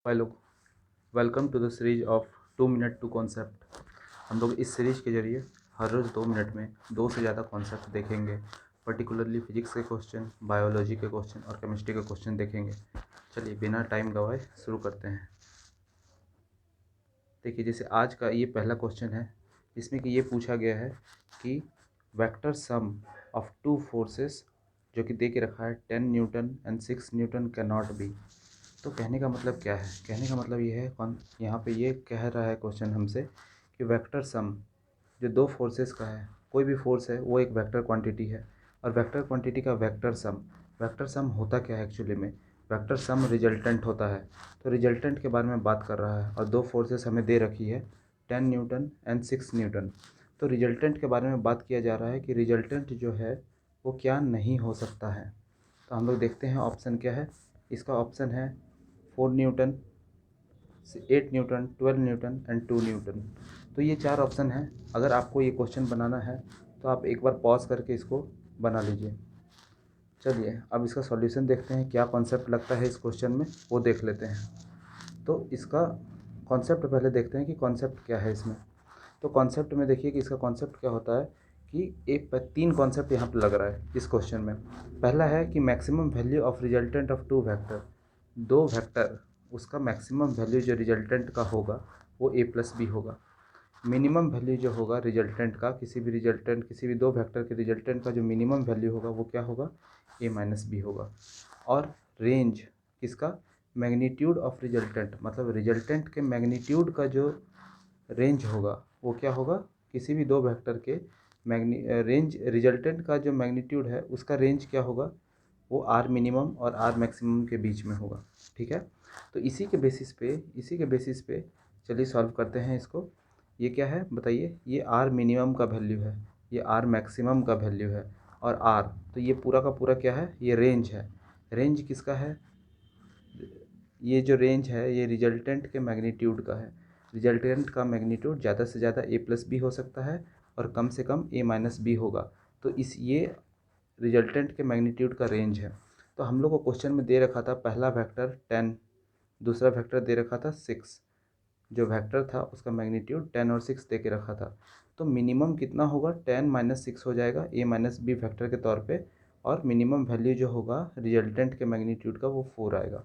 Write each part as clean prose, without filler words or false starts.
Hello, welcome to the series of 2 minute to concept. हम लोग इस सीरीज के जरिए हर रोज़ 2 मिनट में 2 से ज़्यादा कॉन्सेप्ट देखेंगे। पर्टिकुलरली फिजिक्स के क्वेश्चन, बायोलॉजी के क्वेश्चन और केमिस्ट्री के क्वेश्चन देखेंगे। चलिए बिना टाइम गवाए शुरू करते हैं। देखिए, जैसे आज का ये पहला क्वेश्चन है, जिसमें कि ये पूछा गया है कि vector sum of two forces जो कि दे के रखा है 10 Newton and 6 Newton can not be. तो कहने का मतलब क्या है? कहने का मतलब ये है, कौन यहाँ पे ये कह रहा है क्वेश्चन हमसे कि वेक्टर सम जो दो फोर्सेस का है, कोई भी फोर्स है वो एक वेक्टर क्वांटिटी है, और वेक्टर क्वांटिटी का वेक्टर सम होता क्या है एक्चुअली में? वेक्टर सम रिजल्टेंट होता है। तो रिजल्टेंट के बारे में बात कर रहा है, और दो फोर्सेस हमें दे रखी है 10 न्यूटन एंड 6 न्यूटन। तो रिजल्टेंट के बारे में बात किया जा रहा है कि रिजल्टेंट जो है वो क्या नहीं हो सकता है। तो हम लोग देखते हैं ऑप्शन क्या है। इसका ऑप्शन है 4 Newton, 8 Newton, 12 Newton and 2 Newton. तो ये 4 ऑप्शन हैं। अगर आपको ये क्वेश्चन बनाना है तो आप एक बार पॉज करके इसको बना लीजिए। चलिए अब इसका सॉल्यूशन देखते हैं, क्या कॉन्सेप्ट लगता है इस क्वेश्चन में वो देख लेते हैं। तो इसका कॉन्सेप्ट पहले देखते हैं कि कॉन्सेप्ट क्या है इसमें। तो कॉन्सेप्ट में देखिए कि इसका कॉन्सेप्ट क्या होता है कि एक 3 कॉन्सेप्ट यहाँ पर लग रहा है इस क्वेश्चन में। पहला है कि maximum value of resultant of 2 vector, 2 vector उसका मैक्सिमम वैल्यू जो रिजल्टेंट का होगा वो a+b होगा। मिनिमम वैल्यू जो होगा रिजल्टेंट का, किसी भी 2 वेक्टर के रिजल्टेंट का जो मिनिमम वैल्यू होगा वो क्या होगा? a-b होगा। और रेंज किसका? मैग्नीट्यूड ऑफ रिजल्टेंट, मतलब रिजल्टेंट के मैग्नीट्यूड का जो रेंज होगा वो क्या होगा? किसी भी 2 वेक्टर के रेंज, रिजल्टेंट का जो मैग्नीट्यूड है उसका रेंज क्या होगा? वो आर मिनिमम और आर मैक्सिमम के बीच में होगा। ठीक है, तो इसी के बेसिस पे चलिए सॉल्व करते हैं इसको। ये क्या है बताइए? ये आर मिनिमम का वैल्यू है, ये आर मैक्सिमम का वैल्यू है, और आर, तो ये पूरा का पूरा क्या है? ये रेंज है। रेंज किसका है? ये जो रेंज है ये रिजल्टेंट के मैग्नीट्यूड का है। रिजल्टेंट का मैग्नीट्यूड ज़्यादा से ज़्यादा a+b हो सकता है और कम से कम a-b होगा। तो ये रिजल्टेंट के मैग्नीट्यूड का रेंज है। तो हम लोग को क्वेश्चन में दे रखा था पहला वेक्टर 10, दूसरा वेक्टर दे रखा था 6। जो वेक्टर था उसका मैग्नीट्यूड 10 और 6 दे के रखा था। तो मिनिमम कितना होगा? 10-6 हो जाएगा a-b वेक्टर के तौर पे, और मिनिमम वैल्यू जो होगा रिजल्टेंट के मैग्नीट्यूड का वो 4 आएगा,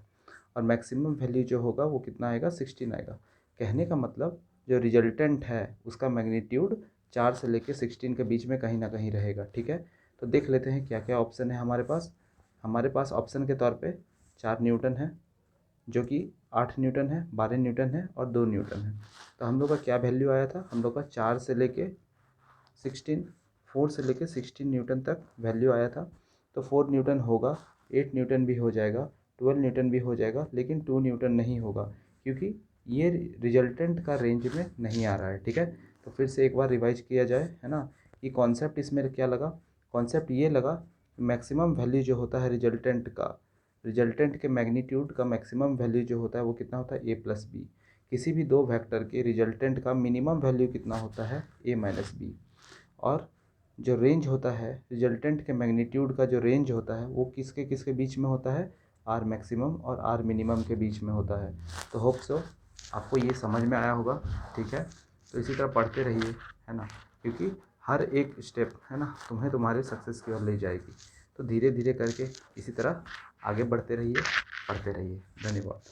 और मैक्सिमम वैल्यू जो होगा वो कितना आएगा? 16 आएगा। कहने का मतलब जो रिजल्टेंट है उसका मैग्नीट्यूड 4 से लेकर 16 के बीच में कहीं ना कहीं रहेगा। ठीक है, तो देख लेते हैं क्या क्या ऑप्शन है हमारे पास। हमारे पास ऑप्शन के तौर पे 4 न्यूटन है, जो कि 8 न्यूटन है, 12 न्यूटन है और 2 न्यूटन है। तो हम लोग का क्या वैल्यू आया था? हम लोग का 4 से लेके 16, 4 से लेके 16 न्यूटन तक वैल्यू आया था। तो 4 न्यूटन होगा, 8 न्यूटन भी हो जाएगा, 12 न्यूटन भी हो जाएगा, लेकिन 2 न्यूटन नहीं होगा क्योंकि ये रिजल्टेंट का रेंज में नहीं आ रहा है। ठीक है, तो फिर से एक बार रिवाइज किया जाए, है ना। कि कॉन्सेप्ट इसमें क्या लगा? कॉन्सेप्ट ये लगा, मैक्सिमम वैल्यू जो होता है रिजल्टेंट का, रिजल्टेंट के मैग्नीट्यूड का मैक्सिमम वैल्यू जो होता है वो कितना होता है? a+b। किसी भी 2 वेक्टर के रिजल्टेंट का मिनिमम वैल्यू कितना होता है? a-b। और जो रेंज होता है रिजल्टेंट के मैग्नीट्यूड का, जो रेंज होता है वो किसके किसके बीच में होता है? आर मैक्सिमम और आर मिनिमम के बीच में होता है। तो होप सो आपको ये समझ में आया होगा। ठीक है, तो इसी तरह पढ़ते रहिए, है ना, क्योंकि हर एक स्टेप, है ना, तुम्हें तुम्हारे सक्सेस की ओर ले जाएगी। तो धीरे धीरे करके इसी तरह आगे बढ़ते रहिए, पढ़ते रहिए। धन्यवाद।